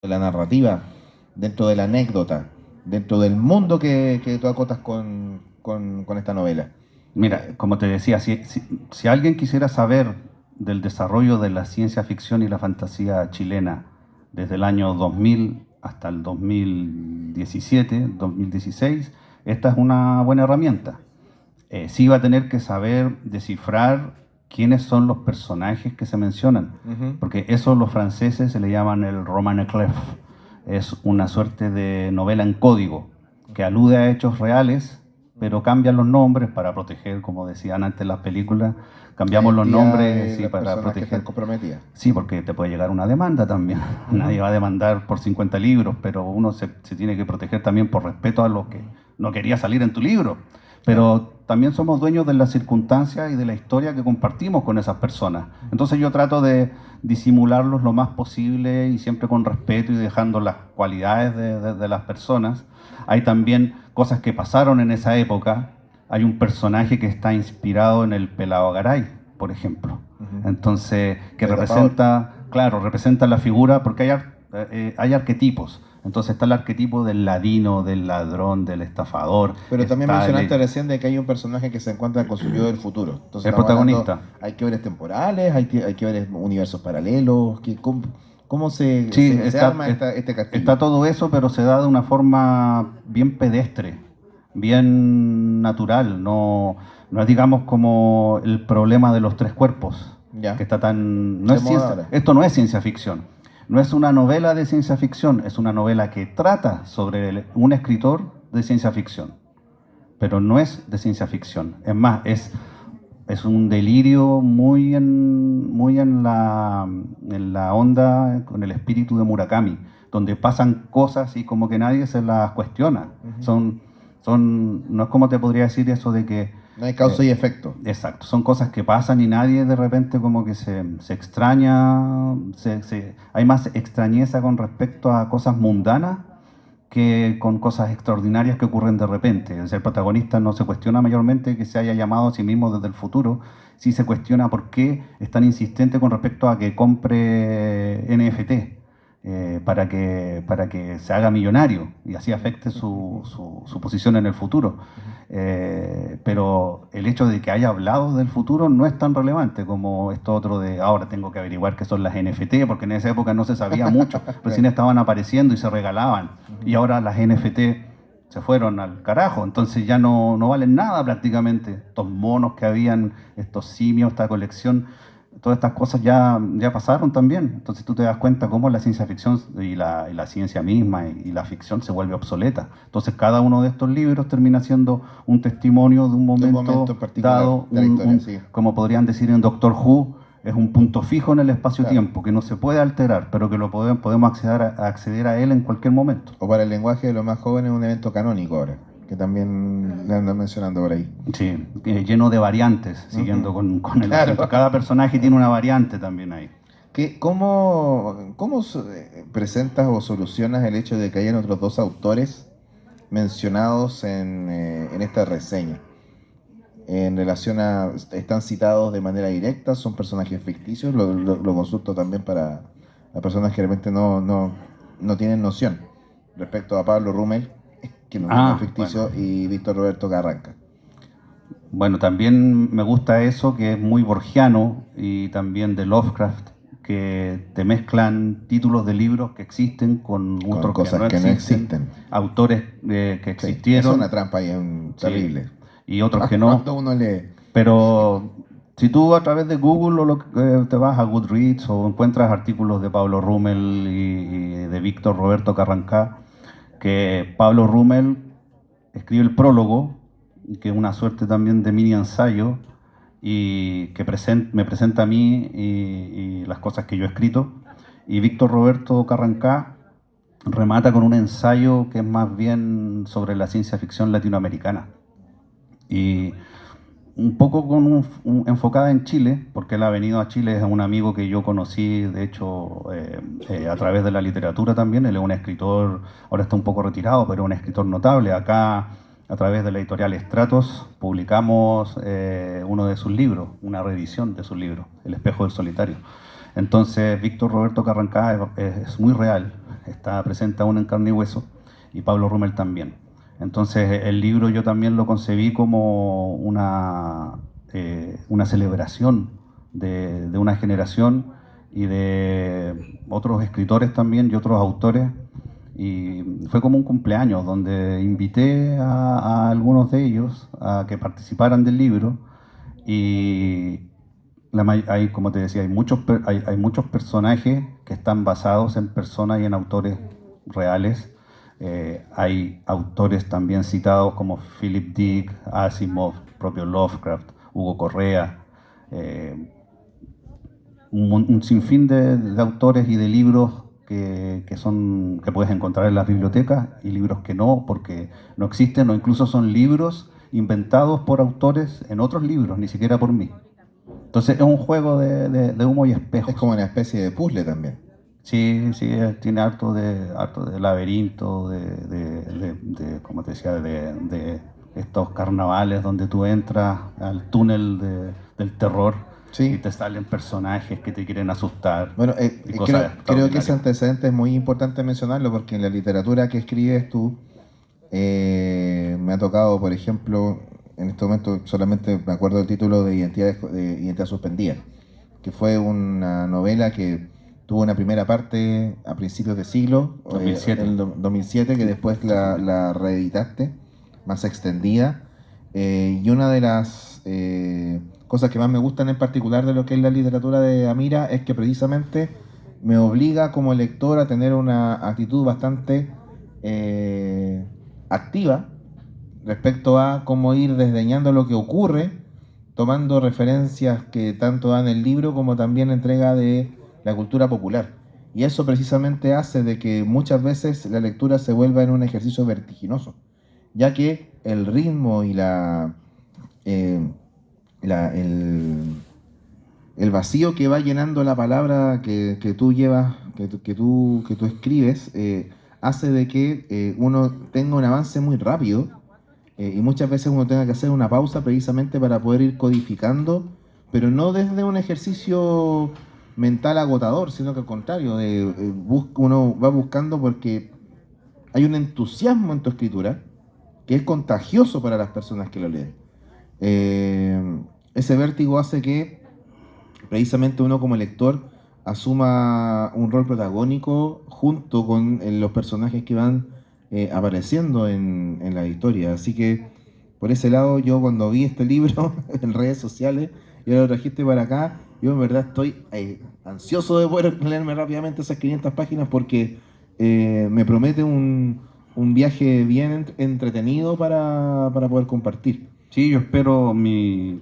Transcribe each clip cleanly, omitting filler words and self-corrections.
de la narrativa, dentro de la anécdota, dentro del mundo que tú acotas con esta novela. Mira, como te decía, si alguien quisiera saber del desarrollo de la ciencia ficción y la fantasía chilena desde el año 2000 hasta el 2017, 2016, esta es una buena herramienta. Sí va a tener que saber descifrar quiénes son los personajes que se mencionan, Ujú. porque eso los franceses se le llaman el roman à clef. Es una suerte de novela en código que alude a hechos reales, pero cambian los nombres para proteger, como decían antes las películas, La cambiamos los identidad nombres, de sí, las para personas que están proteger. comprometidas. Sí, porque te puede llegar una demanda también. Ujú. Nadie va a demandar por 50 libros, pero uno se tiene que proteger también por respeto a lo que no quería salir en tu libro. Claro. Pero también somos dueños de las circunstancias y de la historia que compartimos con esas personas. Entonces yo trato de disimularlos lo más posible y siempre con respeto y dejando las cualidades de las personas. Hay también cosas que pasaron en esa época. Hay un personaje que está inspirado en el Pelao Garay, por ejemplo. Ujú. Entonces, que De tapador. representa, claro, representa la figura, porque hay arquetipos. Entonces está el arquetipo del ladino, del ladrón, del estafador, Pero también está mencionaste recién de que hay un personaje que se encuentra con su yo del futuro. Entonces el estamos hablando, protagonista. hay que ver temporales, hay que ver universos paralelos, cómo Sí, se arma este castillo. está todo eso, pero se da de una forma bien pedestre, bien natural. No es, digamos, como el problema de los tres cuerpos, que Ya, está tan... No de es moda ciencia, ahora. esto no es ciencia ficción. No es una novela de ciencia ficción, es una novela que trata sobre un escritor de ciencia ficción, pero no es de ciencia ficción. Es más, es un delirio en la onda con el espíritu de Murakami, donde pasan cosas y como que nadie se las cuestiona. Ujú. No es como te podría decir eso de que, No hay causa y efecto. exacto, son cosas que pasan y nadie de repente como que se extraña, hay más extrañeza con respecto a cosas mundanas que con cosas extraordinarias que ocurren de repente. O sea, el protagonista no se cuestiona mayormente que se haya llamado a sí mismo desde el futuro, sí se cuestiona por qué es tan insistente con respecto a que compre NFT, para que se haga millonario y así afecte su posición en el futuro. Pero el hecho de que haya hablado del futuro no es tan relevante como esto otro de ahora tengo que averiguar qué son las NFT, porque en esa época no se sabía mucho, recién estaban apareciendo y se regalaban, y ahora las NFT se fueron al carajo, entonces ya no valen nada prácticamente. Estos monos que habían, estos simios, esta colección, todas estas cosas ya pasaron también. Entonces tú te das cuenta cómo la ciencia ficción y la ciencia misma y la ficción se vuelve obsoleta. Entonces cada uno de estos libros termina siendo un testimonio de un De un momento momento en particular dado, de la historia, sí. como podrían decir en Doctor Who, es un punto fijo en el Claro. espacio-tiempo, que no se puede alterar, pero que podemos acceder a él en cualquier momento. O para el lenguaje de los más jóvenes, un evento canónico ahora, que también le andan mencionando por ahí. Sí, lleno de variantes, Ujú. siguiendo con el Claro. asunto. Cada personaje tiene una variante también ahí. ¿Cómo presentas o solucionas el hecho de que hayan otros dos autores mencionados en esta reseña? En relación a, ¿están citados de manera directa? ¿Son personajes ficticios? Lo consulto también para las personas que realmente no tienen noción respecto a Pablo Rummel, que no es Bueno. ficticio, y Víctor Roberto Carranca. Bueno, también me gusta eso que es muy borgiano y también de Lovecraft, que te mezclan títulos de libros que existen con Con otros que cosas no que no existen, existen. autores que Sí, eso es una existieron, trampa y sí, terrible. y otros que Cuando no. uno lee. Pero si tú a través de Google te vas a Goodreads o encuentras artículos de Pablo Rummel y de Víctor Roberto Carrancá, que Pablo Rummel escribe el prólogo, que es una suerte también de mini ensayo, y que me presenta a mí y las cosas que yo he escrito. Y Víctor Roberto Carrancá remata con un ensayo que es más bien sobre la ciencia ficción latinoamericana. Y un poco enfocada en Chile, porque él ha venido a Chile, es un amigo que yo conocí, de hecho, a través de la literatura también. Él es un escritor, ahora está un poco retirado, pero un escritor notable. Acá, a través de la editorial Estratos, publicamos uno de sus libros, una reedición de sus libros, El espejo del solitario. Entonces, Víctor Roberto Carrancá es muy real, está presente aún en carne y hueso, y Pablo Rummel también. Entonces el libro yo también lo concebí como una celebración de una generación y de otros escritores también y otros autores. Y fue como un cumpleaños donde invité a algunos de ellos a que participaran del libro y hay, como te decía, hay muchos personajes que están basados en personas y en autores reales. Hay autores también citados como Philip Dick, Asimov, propio Lovecraft, Hugo Correa, eh, un sinfín de autores y de libros que puedes encontrar en las bibliotecas y libros que no, porque no existen o incluso son libros inventados por autores en otros libros, ni siquiera por mí. Entonces es un juego de humo y espejos. Es como una especie de puzzle también. Sí, sí, tiene harto de laberinto, como te decía, de estos carnavales donde tú entras al túnel del terror Sí. y te salen personajes que te quieren asustar. Bueno, Y cosas creo que ese extraordinarias. antecedente es muy importante mencionarlo porque en la literatura que escribes tú, me ha tocado, por ejemplo, en este momento solamente me acuerdo del título de Identidad Suspendida, que fue una novela que tuvo una primera parte a principios de siglo, 2007. en 2007, que después la reeditaste, más extendida. Y una de las cosas que más me gustan en particular de lo que es la literatura de Amira es que precisamente me obliga como lector a tener una actitud bastante activa respecto a cómo ir desdeñando lo que ocurre, tomando referencias que tanto dan el libro como también entrega de la cultura popular. Y eso precisamente hace de que muchas veces la lectura se vuelva en un ejercicio vertiginoso, ya que el ritmo y eh, la- el, el vacío que va llenando la palabra que tú llevas, que tú escribes, hace de que uno tenga un avance muy rápido y muchas veces uno tenga que hacer una pausa precisamente para poder ir codificando, pero no desde un ejercicio mental agotador, sino que al contrario, uno va buscando porque hay un entusiasmo en tu escritura que es contagioso para las personas que lo leen. Ese vértigo hace que precisamente uno como lector asuma un rol protagónico junto con los personajes que van apareciendo en la historia. Así que por ese lado yo cuando vi este libro en redes sociales y ahora lo trajiste para acá, yo en verdad estoy ansioso de poder leerme rápidamente esas 500 páginas porque me promete un viaje bien entretenido para poder compartir. Sí, yo espero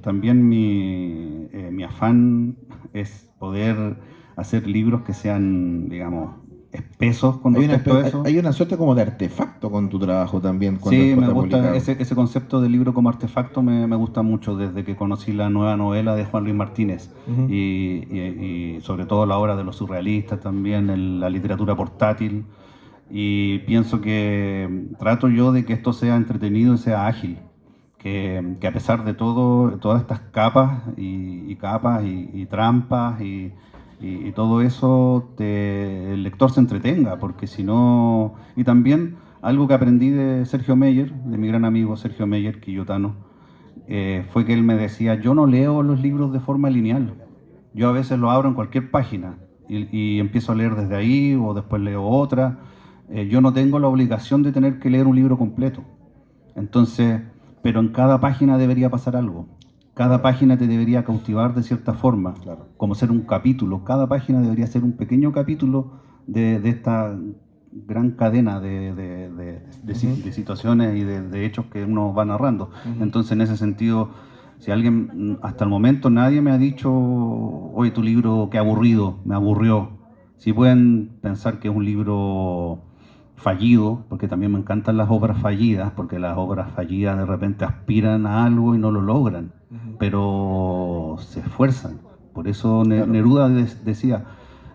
también mi afán es poder hacer libros que sean, digamos, espesos con respecto a eso. Hay una suerte como de artefacto con tu trabajo también cuando Sí, me está gusta publicado. ese concepto de libro como artefacto, me gusta mucho desde que conocí la nueva novela de Juan Luis Martínez Ujú. y sobre todo la obra de los surrealistas también, la literatura portátil. Y pienso que trato yo de que esto sea entretenido y sea ágil, que a pesar de todo, todas estas capas y capas y trampas y todo eso, el lector se entretenga, porque si no... Y también algo que aprendí de Sergio Meyer, de mi gran amigo Sergio Meyer, quillotano, fue que él me decía, yo no leo los libros de forma lineal, yo a veces lo abro en cualquier página y empiezo a leer desde ahí o después leo otra. Yo no tengo la obligación de tener que leer un libro completo. Entonces, pero en cada página debería pasar algo. Cada página te debería cautivar de cierta forma, Claro. como ser un capítulo. Cada página debería ser un pequeño capítulo de esta gran cadena de situaciones y de hechos que uno va narrando. Entonces, en ese sentido, si alguien, hasta el momento nadie me ha dicho, oye, tu libro, qué aburrido, me aburrió. Si pueden pensar que es un libro fallido, porque también me encantan las obras fallidas, porque las obras fallidas de repente aspiran a algo y no lo logran, pero se esfuerzan. Por eso Claro. Neruda decía,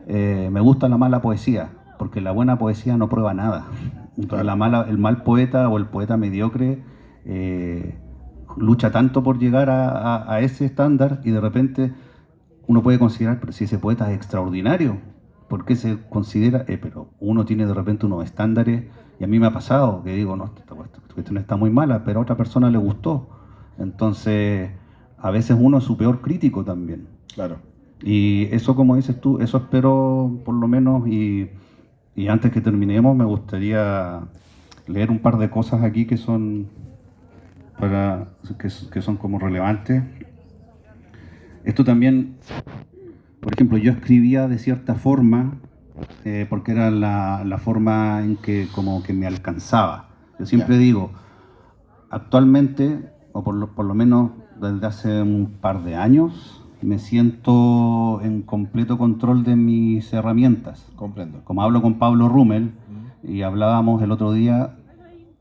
me gusta la mala poesía, porque la buena poesía no prueba nada. Entonces Claro. el mal poeta o el poeta mediocre lucha tanto por llegar a ese estándar y de repente uno puede considerar, pero si ese poeta es extraordinario, ¿por qué se considera? Pero uno tiene de repente unos estándares, y a mí me ha pasado que digo, no, esta cuestión está muy mala, pero a otra persona le gustó. Entonces, a veces uno es su peor crítico también. Claro. Y eso, como dices tú, eso espero por lo menos, y antes que terminemos me gustaría leer un par de cosas aquí que son que son como relevantes. Esto también, por ejemplo, yo escribía de cierta forma porque era la forma en que como que me alcanzaba. Yo siempre digo, actualmente, o por lo menos desde hace un par de años, me siento en completo control de mis herramientas. Comprendo. Como hablo con Pablo Rummel, y hablábamos el otro día,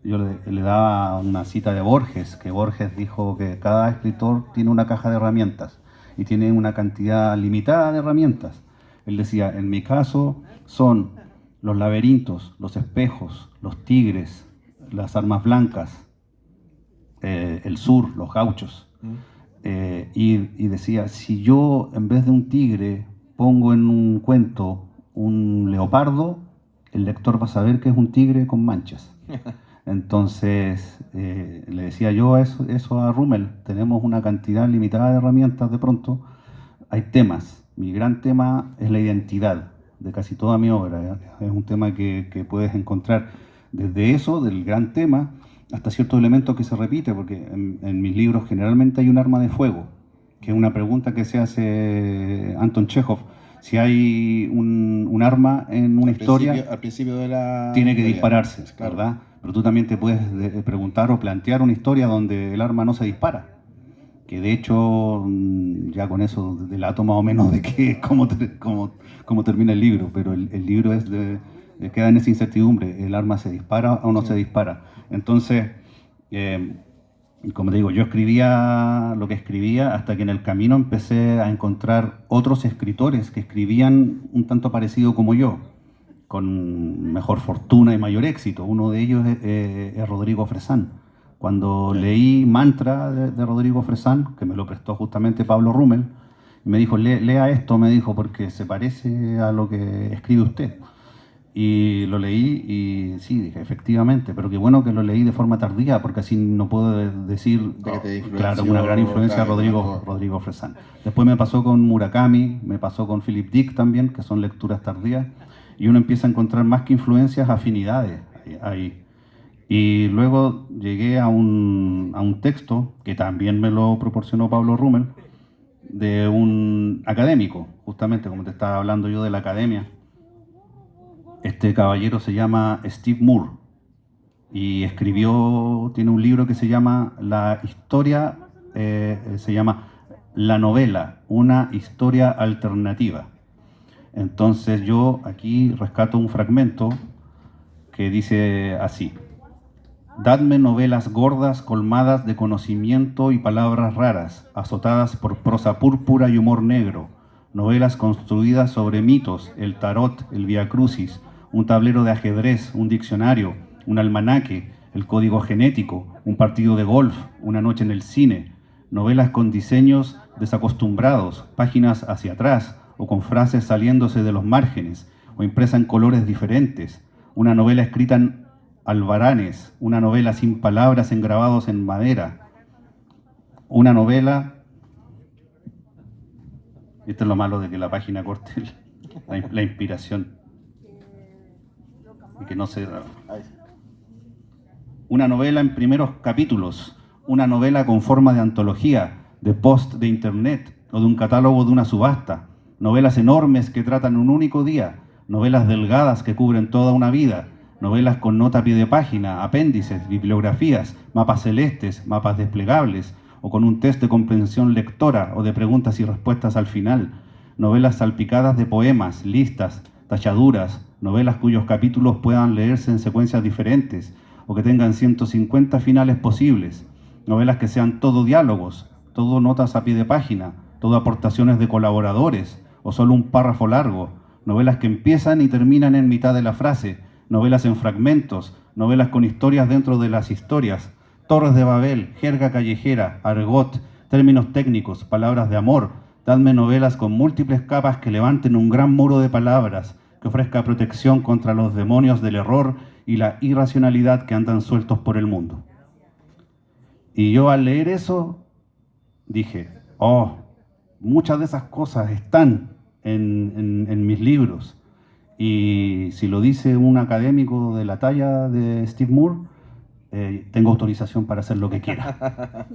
yo le daba una cita de Borges, que Borges dijo que cada escritor tiene una caja de herramientas y tiene una cantidad limitada de herramientas. Él decía, en mi caso son los laberintos, los espejos, los tigres, las armas blancas, el sur, los gauchos. Y decía, si yo en vez de un tigre pongo en un cuento un leopardo, el lector va a saber que es un tigre con manchas. Entonces, le decía yo eso a Rummel, tenemos una cantidad limitada de herramientas de pronto, hay temas, mi gran tema es la identidad de casi toda mi obra, es un tema que puedes encontrar desde eso, del gran tema, hasta ciertos elementos que se repite, porque en mis libros generalmente hay un arma de fuego, que es una pregunta que se hace Anton Chekhov. Si hay un arma en una historia, al principio de la tiene que dispararse, claro. ¿verdad? Pero tú también te puedes preguntar o plantear una historia donde el arma no se dispara. Que de hecho, ya con eso delato más o menos de que cómo termina el libro, pero el libro queda en esa incertidumbre, el arma se dispara o no se dispara. Entonces, como te digo, yo escribía lo que escribía hasta que en el camino empecé a encontrar otros escritores que escribían un tanto parecido como yo, con mejor fortuna y mayor éxito. Uno de ellos es Rodrigo Fresán. Cuando leí Mantra de Rodrigo Fresán, que me lo prestó justamente Pablo Rummel, me dijo, lea esto, me dijo, porque se parece a lo que escribe usted. Y lo leí y sí, dije, efectivamente, pero qué bueno que lo leí de forma tardía, porque así no puedo decir, claro, una gran influencia Rodrigo Fresán. Después me pasó con Murakami, me pasó con Philip Dick también, que son lecturas tardías, y uno empieza a encontrar más que influencias, afinidades ahí. Y luego llegué a un texto, que también me lo proporcionó Pablo Rummel, de un académico, justamente como te estaba hablando yo de la academia. Este caballero se llama Steve Moore y tiene un libro que se llama La novela, una historia alternativa. Entonces yo aquí rescato un fragmento que dice así: dadme novelas gordas colmadas de conocimiento y palabras raras, azotadas por prosa púrpura y humor negro, novelas construidas sobre mitos, el tarot, el Vía Crucis, un tablero de ajedrez, un diccionario, un almanaque, el código genético, un partido de golf, una noche en el cine, novelas con diseños desacostumbrados, páginas hacia atrás o con frases saliéndose de los márgenes o impresa en colores diferentes, una novela escrita en albaranes, una novela sin palabras engravados en madera, una novela... Esto es lo malo de que la página corte la inspiración y que no se... Una novela en primeros capítulos, una novela con forma de antología, de post de internet o de un catálogo de una subasta, novelas enormes que tratan un único día, novelas delgadas que cubren toda una vida, novelas con nota a pie de página, apéndices, bibliografías, mapas celestes, mapas desplegables, o con un test de comprensión lectora o de preguntas y respuestas al final, novelas salpicadas de poemas, listas, tachaduras, novelas cuyos capítulos puedan leerse en secuencias diferentes, o que tengan 150 finales posibles, novelas que sean todo diálogos, todo notas a pie de página, todo aportaciones de colaboradores, o solo un párrafo largo, novelas que empiezan y terminan en mitad de la frase, novelas en fragmentos, novelas con historias dentro de las historias, torres de Babel, jerga callejera, argot, términos técnicos, palabras de amor, Dadme novelas con múltiples capas que levanten un gran muro de palabras, que ofrezca protección contra los demonios del error y la irracionalidad que andan sueltos por el mundo. Y yo al leer eso dije, oh, muchas de esas cosas están en mis libros. Y si lo dice un académico de la talla de Steve Moore, tengo autorización para hacer lo que quiera.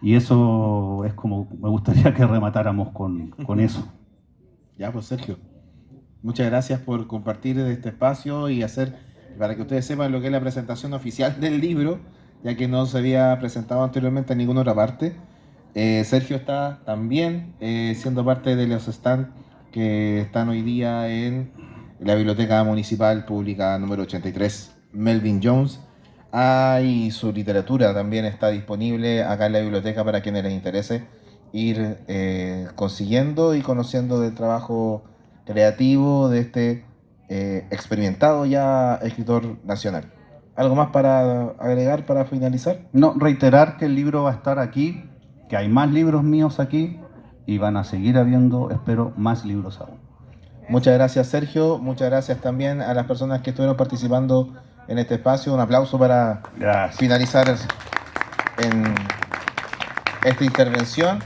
Y eso es como me gustaría que rematáramos con eso. Ya, pues Sergio, muchas gracias por compartir este espacio y hacer, para que ustedes sepan lo que es la presentación oficial del libro, ya que no se había presentado anteriormente en ninguna otra parte. Sergio está también siendo parte de los stands que están hoy día en la Biblioteca Municipal Pública número 83, Melvin Jones. Y su literatura también está disponible acá en la biblioteca para quienes les interese ir consiguiendo y conociendo del trabajo creativo de este experimentado ya escritor nacional. ¿Algo más para agregar para finalizar? No, reiterar que el libro va a estar aquí, que hay más libros míos aquí y van a seguir habiendo, espero, más libros aún. Muchas gracias, Sergio. Muchas gracias también a las personas que estuvieron participando en este espacio. Un aplauso para finalizar en esta intervención.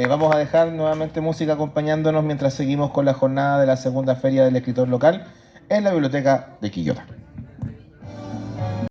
Vamos a dejar nuevamente música acompañándonos mientras seguimos con la jornada de la segunda feria del escritor local en la biblioteca de Quillota.